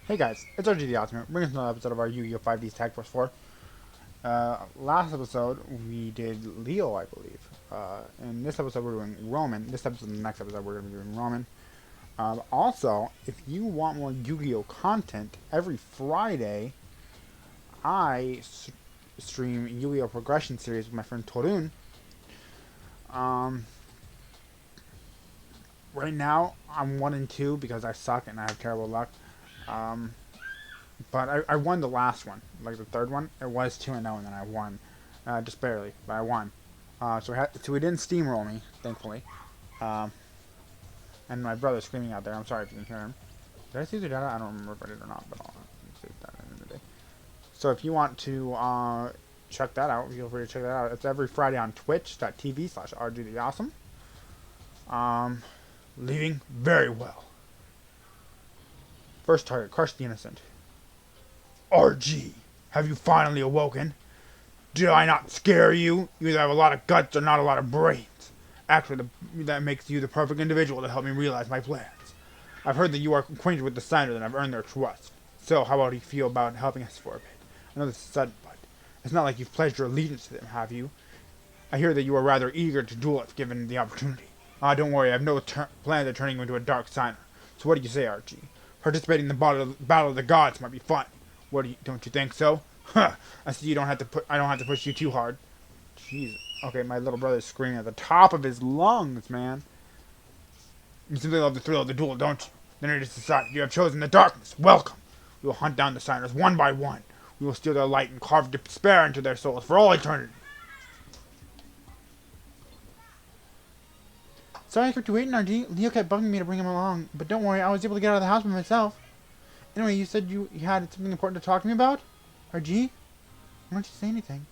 Hey guys, it's RG the Ultimate, bringing us another episode of our Yu-Gi-Oh! 5D's Tag Force 4. Last episode, we did Leo, I believe. In this episode, we're doing Roman. This episode and the next episode, we're going to be doing Roman. Also, if you want more Yu-Gi-Oh! Content, every Friday, I stream Yu-Gi-Oh! Progression Series with my friend Torun. Right now, I'm 1 and 2 because I suck and I have terrible luck. But I won the last one, like the third one. It was 2-0 and then I won. Just barely, but I won. So he didn't steamroll me, thankfully. And my brother's screaming out there. I'm sorry if you can hear him. Did I see the data? I don't remember if I did or not, but I'll see that in the day. So if you want to check that out, feel free to check that out. It's every Friday on twitch.tv/RGTheAwesome. Leading very well. First target, crush the innocent. RG, have you finally awoken? Did I not scare you? You either have a lot of guts or not a lot of brains. Actually, that makes you the perfect individual to help me realize my plans. I've heard that you are acquainted with the Signers and I've earned their trust. So, how about you feel about helping us for a bit? I know this is sudden, but it's not like you've pledged your allegiance to them, have you? I hear that you are rather eager to duel if given the opportunity. Don't worry, I have no plans of turning you into a Dark Signer. So what do you say, RG? Participating in the battle of the gods might be fun. Don't you think so? Huh. I see I don't have to push you too hard. Jeez. Okay, my little brother's screaming at the top of his lungs, man. You simply love the thrill of the duel, don't you? Then it is decided. You have chosen the darkness. Welcome. We will hunt down the signers one by one. We will steal their light and carve despair into their souls for all eternity. Sorry I kept you waiting, RG. Leo kept bugging me to bring him along, but don't worry, I was able to get out of the house by myself. Anyway, you said you had something important to talk to me about? RG? Why don't you say anything?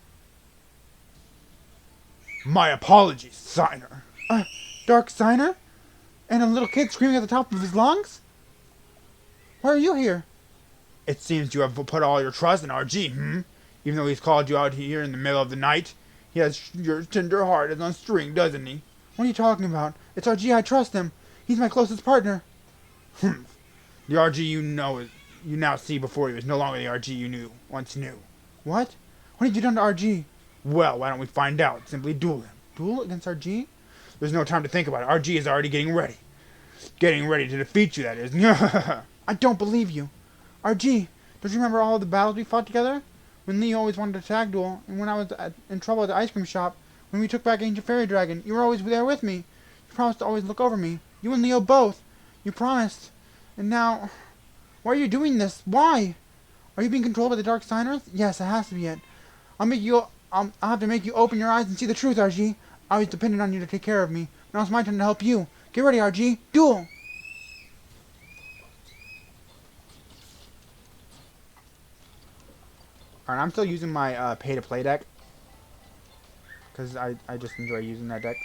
My apologies, Signer. Dark Signer? And a little kid screaming at the top of his lungs? Why are you here? It seems you have put all your trust in RG, Even though he's called you out here in the middle of the night. He has your tender heart is on string, doesn't he? What are you talking about? It's RG, I trust him. He's my closest partner. The RG you now see before you is no longer the RG you once knew. What? What have you done to RG? Well, why don't we find out? Simply duel him. Duel against RG? There's no time to think about it. RG is already getting ready. Getting ready to defeat you, that is. I don't believe you. RG, don't you remember all of the battles we fought together? When Leo always wanted a tag duel, and when I was in trouble at the ice cream shop, when we took back Ancient Fairy Dragon, you were always there with me. You promised to always look over me. You and Leo both. You promised. And now... Why are you doing this? Why? Are you being controlled by the Dark Signers? Yes, it has to be it. I'll have to make you open your eyes and see the truth, RG. I always depended on you to take care of me. Now it's my turn to help you. Get ready, RG. Duel! Alright, I'm still using my pay-to-play deck. Because I just enjoy using that deck.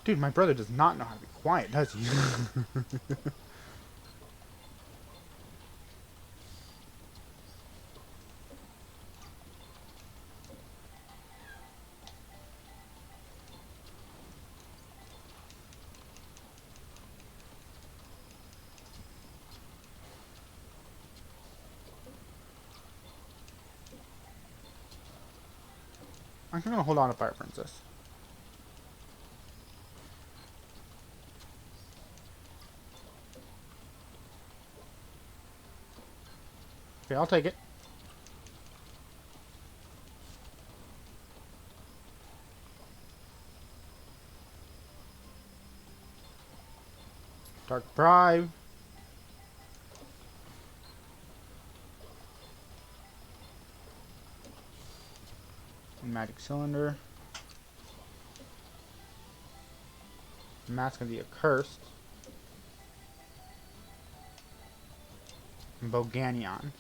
Dude, my brother does not know how to be quiet, does he? I'm gonna hold on to Fire Princess. Okay, I'll take it. Dark Bribe. Magic Cylinder. Mask of the Accursed. And Boganion.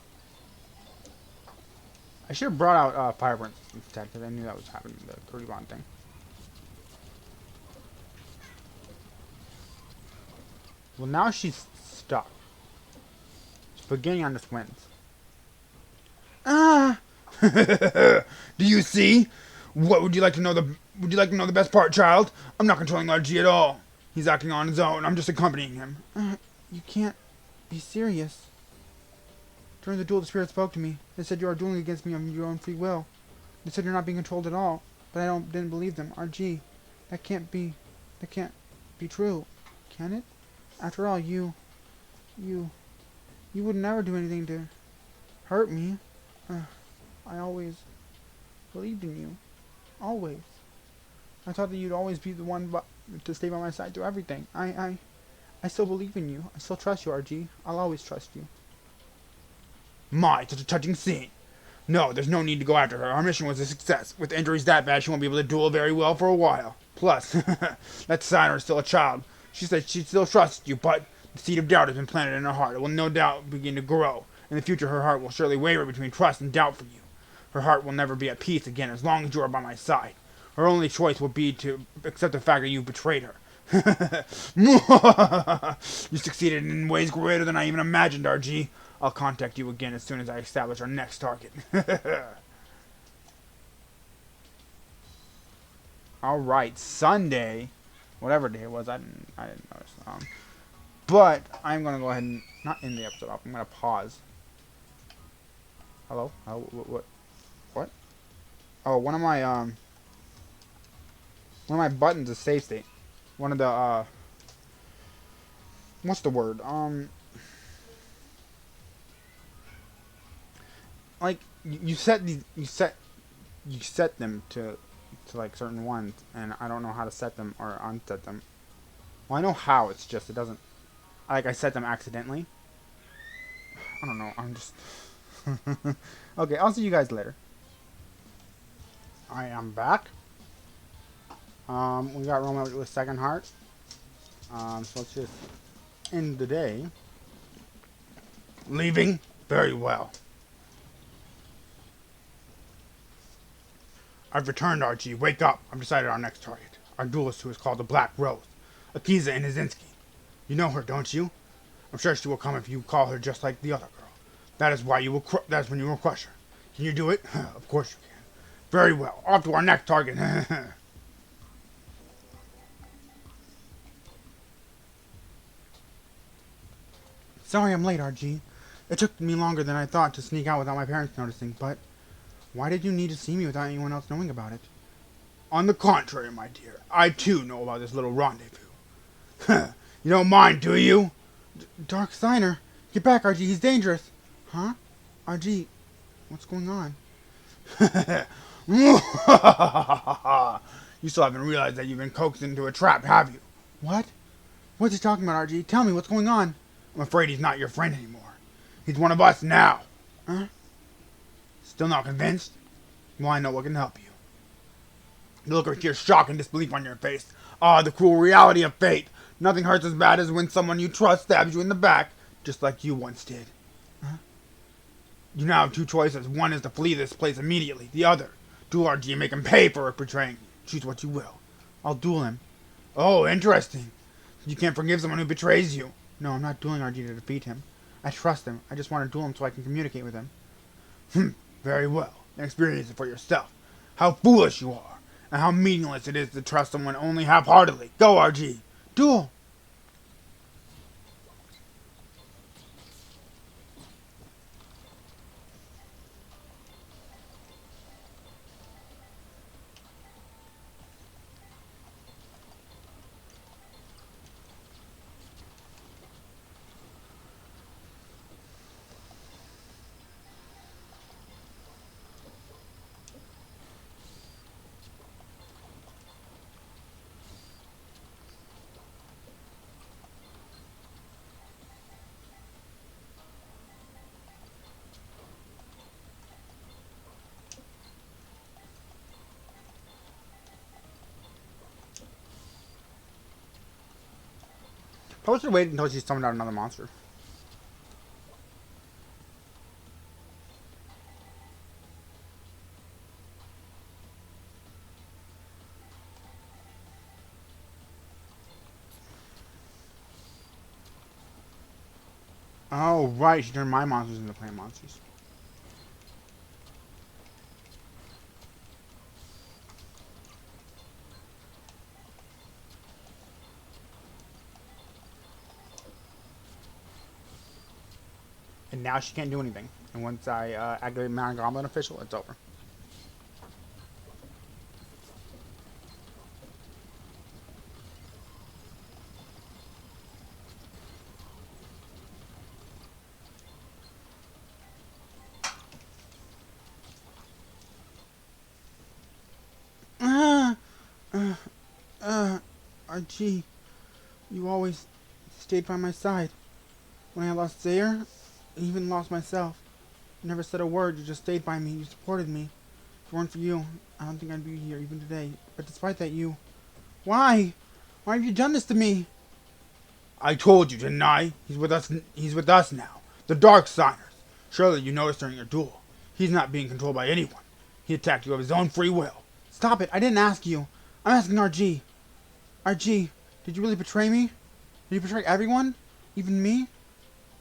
I should have brought out Fire Princess instead, because I knew that was happening, the Kuribon thing. Well, now she's stuck. Boganion just wins. Ah! Do you see? What would you like to know Would you like to know the best part, child? I'm not controlling RG at all. He's acting on his own. I'm just accompanying him. You can't be serious. During the duel, the spirit spoke to me. They said you are dueling against me on your own free will. They said you're not being controlled at all. But I didn't believe them. RG, that can't be true. Can it? After all, you would never do anything to hurt me. I always believed in you. Always. I thought that you'd always be the one to stay by my side through everything. I still believe in you. I still trust you, RG. I'll always trust you. My, such a touching scene. No, there's no need to go after her. Our mission was a success. With injuries that bad, she won't be able to duel very well for a while. Plus, that Signer is still a child. She said she still trusts you, but the seed of doubt has been planted in her heart. It will no doubt begin to grow. In the future, her heart will surely waver between trust and doubt for you. Her heart will never be at peace again as long as you are by my side. Her only choice will be to accept the fact that you betrayed her. You succeeded in ways greater than I even imagined, RG. I'll contact you again as soon as I establish our next target. Alright, Sunday. Whatever day it was, I didn't notice. But I'm going to go ahead and not end the episode off. I'm going to pause. Hello? What? Oh, one of my buttons is save state. One of the what's the word? Like you set them to like certain ones, and I don't know how to set them or unset them. Well, I know how. It's just it doesn't. Like I set them accidentally. I don't know. I'm just. Okay, I'll see you guys later. I am back. We got Roma with second heart. So let's just end the day. Leaving? Very well. I've returned, Archie. Wake up. I've decided our next target. Our duelist who is called the Black Rose. Akiza Inizinski. You know her, don't you? I'm sure she will come if you call her just like the other girl. That is why you will that's when you will crush her. Can you do it? Of course you can. Very well. Off to our next target. Sorry I'm late, RG. It took me longer than I thought to sneak out without my parents noticing, but why did you need to see me without anyone else knowing about it? On the contrary, my dear, I too know about this little rendezvous. You don't mind, do you? Dark Signer, get back, RG, he's dangerous. Huh? RG, what's going on? You still haven't realized that you've been coaxed into a trap, have you? What? What's he talking about, RG? Tell me, what's going on? I'm afraid he's not your friend anymore. He's one of us now. Huh? Still not convinced? Well, I know what can help you. The look of sheer shock and disbelief on your face. Ah, the cruel reality of fate. Nothing hurts as bad as when someone you trust stabs you in the back, just like you once did. Huh? You now have two choices. One is to flee this place immediately. The other, duel RG and make him pay for betraying you. Choose what you will. I'll duel him. Oh, interesting. You can't forgive someone who betrays you. No, I'm not dueling RG to defeat him. I trust him. I just want to duel him so I can communicate with him. Very well. Experience it for yourself. How foolish you are, and how meaningless it is to trust someone only half-heartedly. Go, RG. Duel. Probably should wait until she summoned out another monster. Oh, right. She turned my monsters into plant monsters. and now she can't do anything. And once I activate Mount Goblin official, it's over. Archie, you always stayed by my side. When I lost Zaire, I even lost myself. You never said a word, you just stayed by me, you supported me. If it weren't for you, I don't think I'd be here even today. But despite that, you... Why? Why have you done this to me? I told you, didn't I? He's with us now. The Dark Signers. Surely you noticed during your duel. He's not being controlled by anyone. He attacked you of his own free will. Stop it, I didn't ask you. I'm asking RG. RG, did you really betray me? Did you betray everyone? Even me?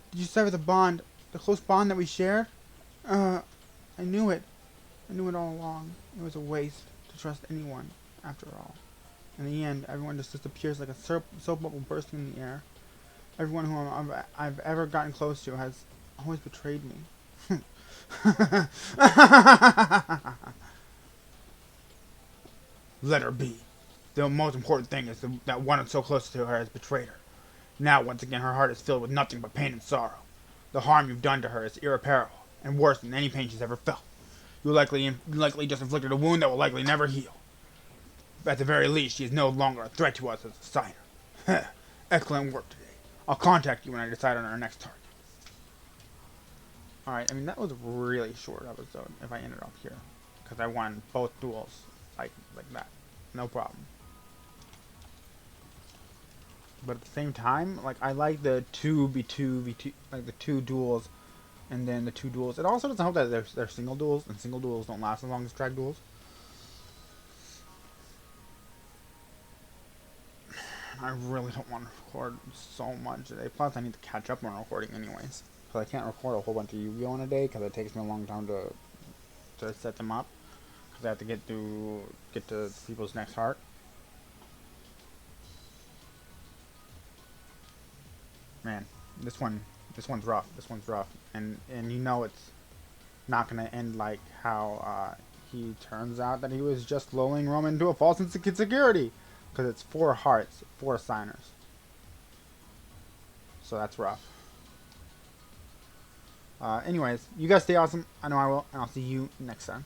Did you sever the bond, the close bond that we shared? I knew it. I knew it all along. It was a waste to trust anyone, after all. In the end, everyone just disappears like a soap bubble bursting in the air. Everyone who I've ever gotten close to has always betrayed me. Let her be. The most important thing is that one so close to her has betrayed her. Now, once again, her heart is filled with nothing but pain and sorrow. The harm you've done to her is irreparable, and worse than any pain she's ever felt. You likely just inflicted a wound that will likely never heal. At the very least, she is no longer a threat to us as a signer. Excellent work today. I'll contact you when I decide on our next target. Alright, I mean, that was a really short episode if I ended up here. Because I won both duels like that. No problem. But at the same time, like, I like the 2v2, like the 2 duels, and then the 2 duels. It also doesn't help that they're single duels, and single duels don't last as long as track duels. I really don't want to record so much today. Plus, I need to catch up on recording anyways. Because I can't record a whole bunch of Yu-Gi-Oh! In a day, because it takes me a long time to set them up. Because I have to get to people's next heart. Man, this one's rough. This one's rough, and you know it's not gonna end like how he turns out that he was just lulling Roman into a false insecurity, because it's 4 hearts, 4 signers. So that's rough. Anyways, you guys stay awesome. I know I will, and I'll see you next time.